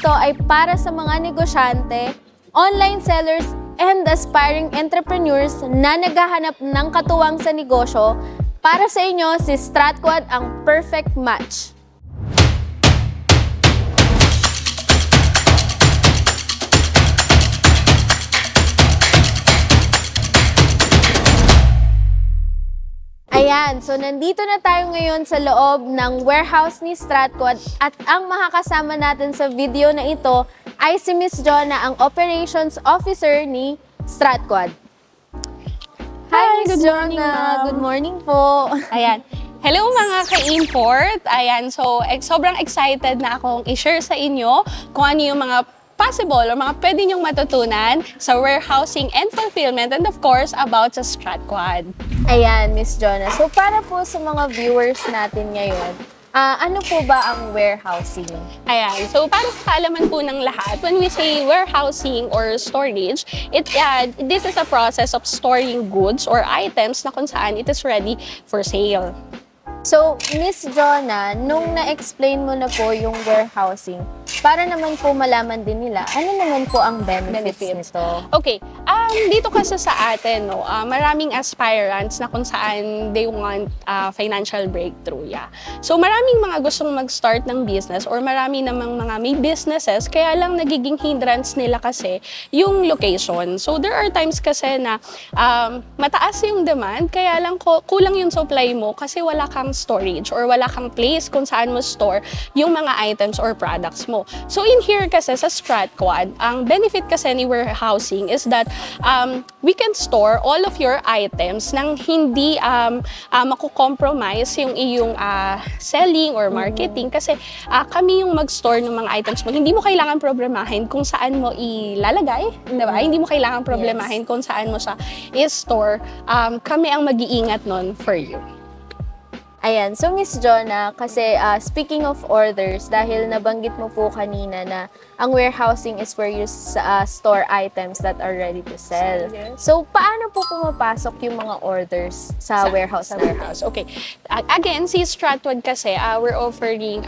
ito ay para sa mga negosyante, online sellers, and aspiring entrepreneurs na naghahanap ng katuwang sa negosyo. Para sa inyo, si StratQuad ang perfect match. Ayan, so nandito na tayo ngayon sa loob ng warehouse ni StratQuad at ang makakasama natin sa video na ito ay si Miss Jonna, ang Operations Officer ni StratQuad. Hi, Miss Jonna! Good morning po! Ayan. Hello mga ka-import! Ayan, so sobrang excited na akong i-share sa inyo kung ano yung mga possible o mga pwede nyong matutunan sa warehousing and fulfillment and of course about sa StratQuad. Ayan, Miss Jonna. So para po sa mga viewers natin ngayon, ano po ba ang warehousing? Ayan, so para sa kaalaman po ng lahat, when we say warehousing or storage, this is a process of storing goods or items na kung saan it is ready for sale. So, Miss Jonna, nung na-explain mo na po yung warehousing, para naman po malaman din nila, ano naman po ang benefits nito? Okay, dito kasi sa atin, no, maraming aspirants na kung saan they want financial breakthrough. Yeah. So, maraming mga gustong mag-start ng business or marami namang mga may businesses, kaya lang nagiging hindrance nila kasi yung location. So, there are times kasi na mataas yung demand, kaya lang kulang yung supply mo kasi wala kang storage or wala kang place kung saan mo store yung mga items or products mo. So in here kasi sa StratQuad, ang benefit kasi ni warehousing is that we can store all of your items nang hindi makukompromise yung iyong selling or marketing kasi kami yung mag-store ng mga items mo. Hindi mo kailangan problemahin kung saan mo ilalagay, diba? Hindi mo kailangan problemahin kung saan mo siya i-store. Kami ang mag-iingat nun for you. Ayan, so Miss Jonna, kasi speaking of orders, dahil nabanggit mo po kanina na ang warehousing is where you store items that are ready to sell. Yes. So, paano po pumapasok yung mga orders sa warehouse natin? Okay. Again, si StratQuad kasi, we're offering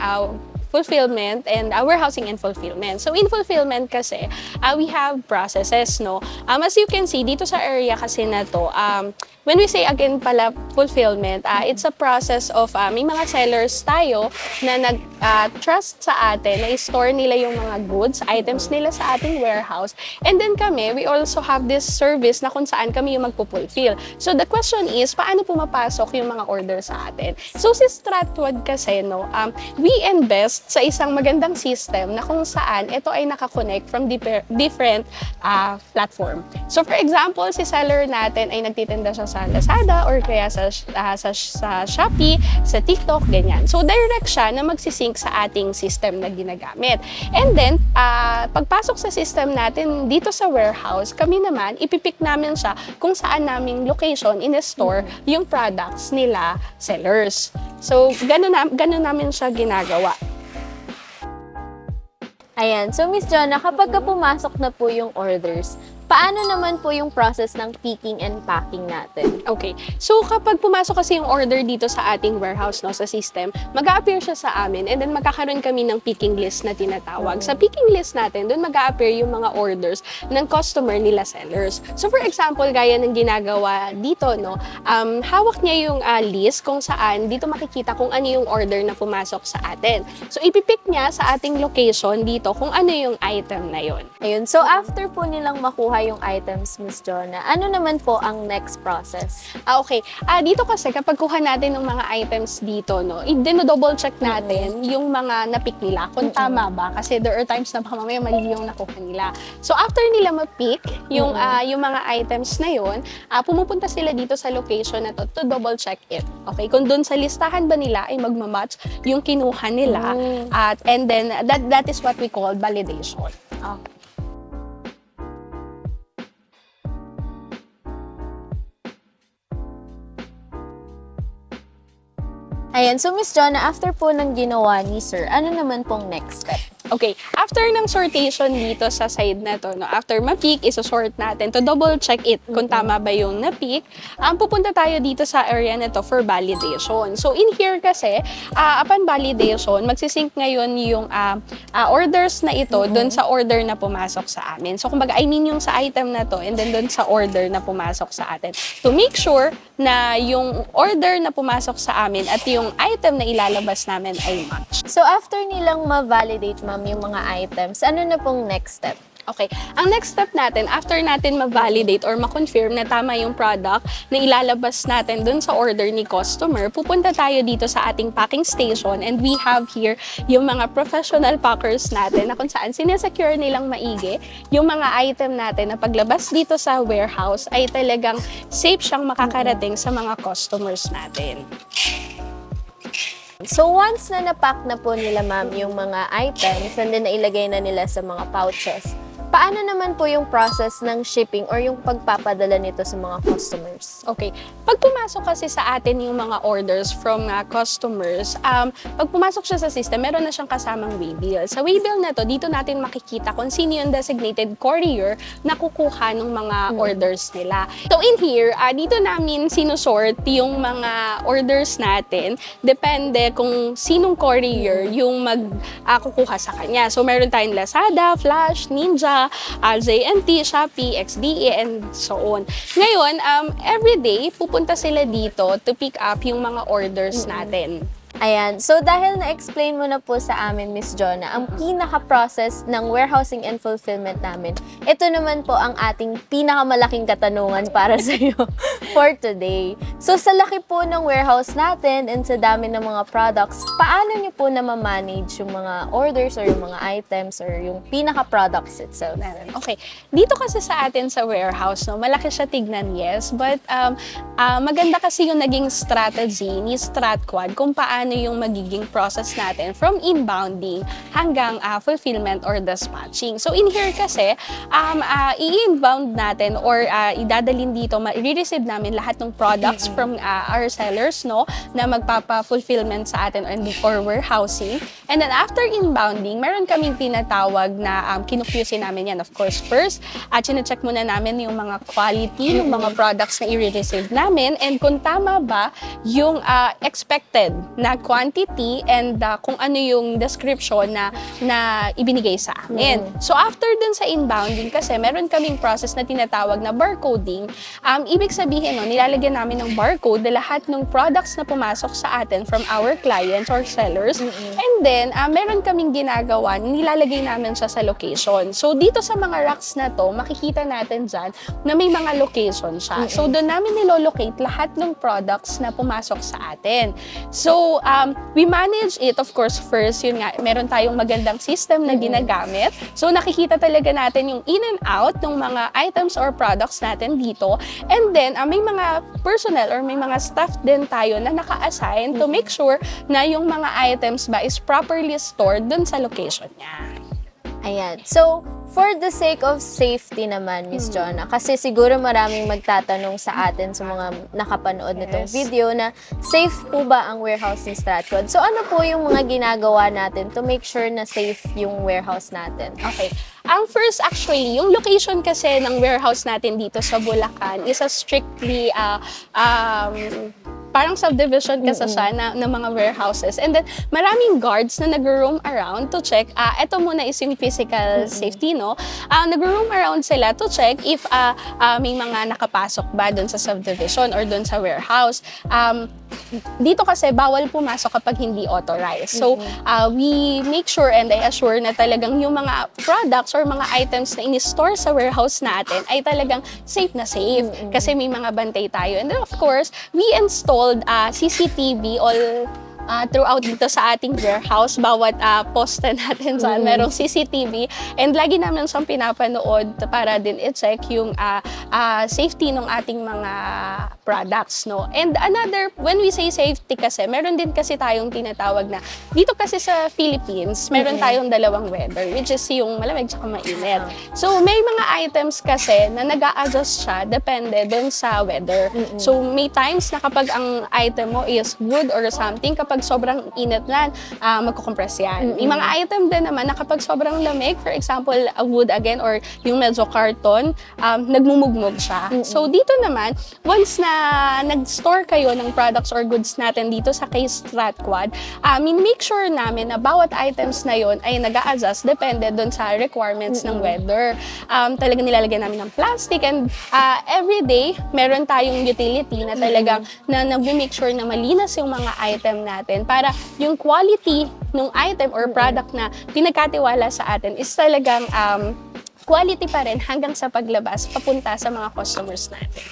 fulfillment and warehousing and fulfillment. So in fulfillment kasi, we have processes, no? As you can see, dito sa area kasi na to, when we say again pala fulfillment, it's a process of may mga sellers tayo na nag-trust sa atin, na i-store nila yung mga goods, items nila sa ating warehouse. And then kami, we also have this service na kung saan kami yung magpo-fulfill. So the question is, paano pumapasok yung mga order sa atin? So si StratQuad kasi, no, we invest sa isang magandang system na kung saan ito ay nakakonect from different platform. So for example, si seller natin ay nagtitinda siya sa Lazada or kaya sa Shopee, sa TikTok, ganyan. So direct siya na magsisync sa ating system na ginagamit. And then, pagpasok sa system natin dito sa warehouse, kami naman, ipipick namin siya kung saan naming location in-store yung products nila sellers. So, ganun namin siya ginagawa. Ayan, so Miss Jonna, kapag pumasok na po yung orders, paano naman po yung process ng picking and packing natin? Okay. So, kapag pumasok kasi yung order dito sa ating warehouse, no, sa system, mag-a-appear siya sa amin and then magkakaroon kami ng picking list na tinatawag. Sa picking list natin, doon mag-a-appear yung mga orders ng customer nila sellers. So, for example, gaya ng ginagawa dito, no, hawak niya yung list kung saan dito makikita kung ano yung order na pumasok sa atin. So, ipipick niya sa ating location dito kung ano yung item na yon. Ayun, so after po nilang makuha yung items, Miss Jonna, ano naman po ang next process? Okay. Dito kasi kapag kuha natin ng mga items dito, no, i-double check natin yung mga na-pick nila kung tama ba kasi there are times na baka mamaya mali yung nakuha nila. So after nila ma-pick yung mga items na yun, pumupunta sila dito sa location na to double check it. Okay, kung doon sa listahan ba nila ay magma-match yung kinuha nila and then that is what we call validation. Okay. Ayan, so Miss Jonna, after po ng ginawa ni Sir, ano naman pong next step? Okay, after ng sortation dito sa side na to, no, after ma-pick, isosort natin to double check it kung tama ba yung na-pick. Pupunta tayo dito sa area na to for validation. So in here kasi, upon validation, magsisync ngayon yung orders na ito doon sa order na pumasok sa amin. So kumbaga, I mean yung sa item na to and then doon sa order na pumasok sa atin. To make sure na yung order na pumasok sa amin at yung item na ilalabas namin ay match. So after nilang ma-validate, ma'am, yung mga items, ano na pong next step? Okay. Ang next step natin, after natin ma-validate or ma-confirm na tama yung product na ilalabas natin dun sa order ni customer, pupunta tayo dito sa ating packing station and we have here yung mga professional packers natin na kung saan sinesecure nilang maigi yung mga item natin na paglabas dito sa warehouse ay talagang safe siyang makakarating sa mga customers natin. So once na napack na po nila, ma'am, yung mga items and then nailagay na nila sa mga pouches, paano naman po yung process ng shipping or yung pagpapadala nito sa mga customers? Okay. Pag pumasok kasi sa atin yung mga orders from customers, pag pumasok siya sa system, meron na siyang kasamang waybill. Sa waybill na to, dito natin makikita kung sino yung designated courier na kukuha ng mga orders nila. So in here, dito namin sinusort yung mga orders natin. Depende kung sinong courier yung kukuha sa kanya. So meron tayong Lazada, Flash, Ninja, JNT, Shopee, XDA, and so on. Ngayon, everyday, pupunta sila dito to pick up yung mga orders natin. Ayan. So, dahil na-explain mo na po sa amin, Miss Jonna, ang pinaka-process ng warehousing and fulfillment namin, ito naman po ang ating pinakamalaking katanungan para sa iyo for today. So, sa laki po ng warehouse natin and sa dami ng mga products, paano niyo po na ma-manage yung mga orders or yung mga items or yung pinaka-products itself? Okay. Dito kasi sa atin sa warehouse, no, malaki siya tignan, yes, but maganda kasi yung naging strategy ni StratQuad kung paano yung magiging process natin from inbounding hanggang fulfillment or dispatching. So in here kasi, i-inbound natin or idadalin dito, i-receive namin lahat ng products from our sellers, no, na magpapa-fulfillment sa atin or warehousing. And then after inbounding, meron kaming tinatawag na kinukyusin namin yan. Of course, first, chine-check muna namin yung mga quality ng mga products na i-receive namin and kung tama ba yung expected na quantity and kung ano yung description na ibinigay sa amin. So after dun sa inbounding kasi meron kaming process na tinatawag na barcoding. Ibig sabihin, no, nilalagyan namin ng barcode na lahat ng products na pumasok sa atin from our clients or sellers. And then meron kaming ginagawa, nilalagay namin siya sa location. So dito sa mga racks na to, makikita natin dyan na may mga location siya. So doon namin nilolocate lahat ng products na pumasok sa atin. So we manage it, of course, first, yun nga, meron tayong magandang system na ginagamit. So, nakikita talaga natin yung in and out ng mga items or products natin dito. And then, may mga personnel or may mga staff din tayo na naka-assign to make sure na yung mga items ba is properly stored dun sa location niya. Ayan. So, for the sake of safety naman, Miss Jonna, kasi siguro maraming magtatanong sa atin sa mga nakapanood nitong video na safe po ba ang warehouse ni StratQuad? So, ano po yung mga ginagawa natin to make sure na safe yung warehouse natin? Okay. Ang first, actually, yung location kasi ng warehouse natin dito sa Bulacan is a strictly parang subdivision kasi siya na mga warehouses. And then, maraming guards na nag-roam around to check. Ito muna is yung physical safety, no? Nag-roam around sila to check if may mga nakapasok ba doon sa subdivision or doon sa warehouse. Dito kasi, bawal pumasok kapag hindi authorized. So, we make sure and I assure na talagang yung mga products or mga items na in-store sa warehouse natin ay talagang safe na safe. Kasi may mga bantay tayo. And then, of course, we installed CCTV all throughout dito sa ating warehouse. Bawat poste natin dyan, merong CCTV. And lagi namin siyang pinapanood para din i-check yung safety ng ating mga products, no? And another, when we say safety kasi, meron din kasi tayong tinatawag na, dito kasi sa Philippines, meron tayong dalawang weather, which is yung malamig tsaka mainit. So, may mga items kasi na nag-a-adjust siya, depende dun sa weather. So, may times na kapag ang item mo is wood or something, kapag kapag sobrang init na, magkukompress yan. May mga item din naman na kapag sobrang lamig, for example, a wood again or yung medyo carton, nagmumugmog siya. So dito naman, once na nag-store kayo ng products or goods natin dito sa kay StratQuad, make sure namin na bawat items na yon ay nag-a-adjust depende doon sa requirements ng weather. Talagang nilalagyan namin ng plastic and every day, meron tayong utility na talagang na nag-make sure na malinas yung mga item natin para yung quality ng item or product na pinagkatiwala sa atin is talagang quality pa rin hanggang sa paglabas papunta sa mga customers natin.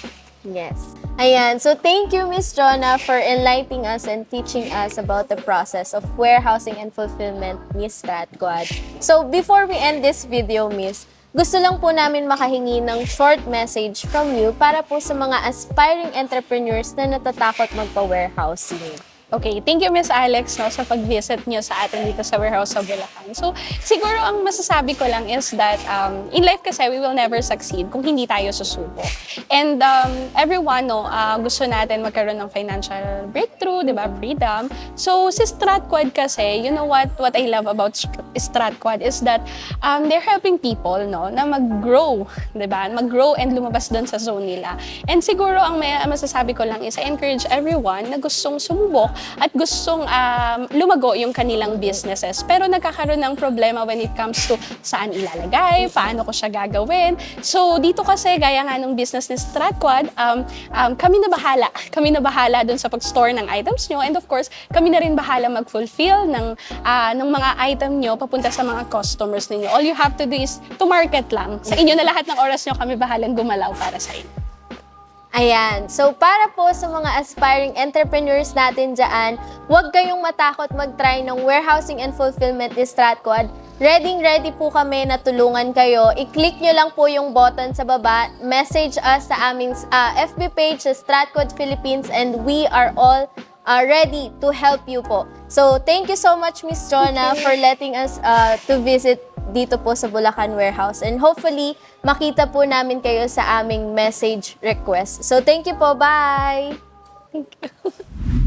Yes. Ayan. So, thank you, Miss Jonah, for enlightening us and teaching us about the process of warehousing and fulfillment ni StratQuad. So, before we end this video, Miss, gusto lang po namin makahingi ng short message from you para po sa mga aspiring entrepreneurs na natatakot magpa-warehousing. Okay, thank you Miss Alex sa pag-visit niyo sa atin dito sa warehouse sa Bulacan. So, siguro ang masasabi ko lang is that in life kasi we will never succeed kung hindi tayo susubok. And everyone gusto natin magkaroon ng financial breakthrough, 'di ba? Freedom. So, si StratQuad kasi, you know what I love about StratQuad is that they're helping people na mag-grow, 'di ba? Mag-grow and lumabas doon sa zone nila. And siguro ang masasabi ko lang is I encourage everyone na gustong sumubok at gustong lumago yung kanilang businesses. Pero nagkakaroon ng problema when it comes to saan ilalagay, paano ko siya gagawin. So dito kasi, gaya nga ng business ni StratQuad, kami na bahala. Kami na bahala dun sa pag-store ng items nyo. And of course, kami na rin bahala mag-fulfill ng mga item nyo papunta sa mga customers ninyo. All you have to do is to market lang. Sa inyo na lahat ng oras nyo, kami bahalang gumalaw para sa inyo. Ayan. So, para po sa mga aspiring entrepreneurs natin dyan, huwag kayong matakot mag-try ng warehousing and fulfillment ni StratQuad. Ready po kami na tulungan kayo. I-click nyo lang po yung button sa baba, message us sa aming FB page sa StratQuad Philippines, and we are all ready to help you po. So, thank you so much, Miss Jonah, for letting us to visit dito po sa Bulacan Warehouse. And hopefully, makita po namin kayo sa aming message request. So, thank you po. Bye! Thank you.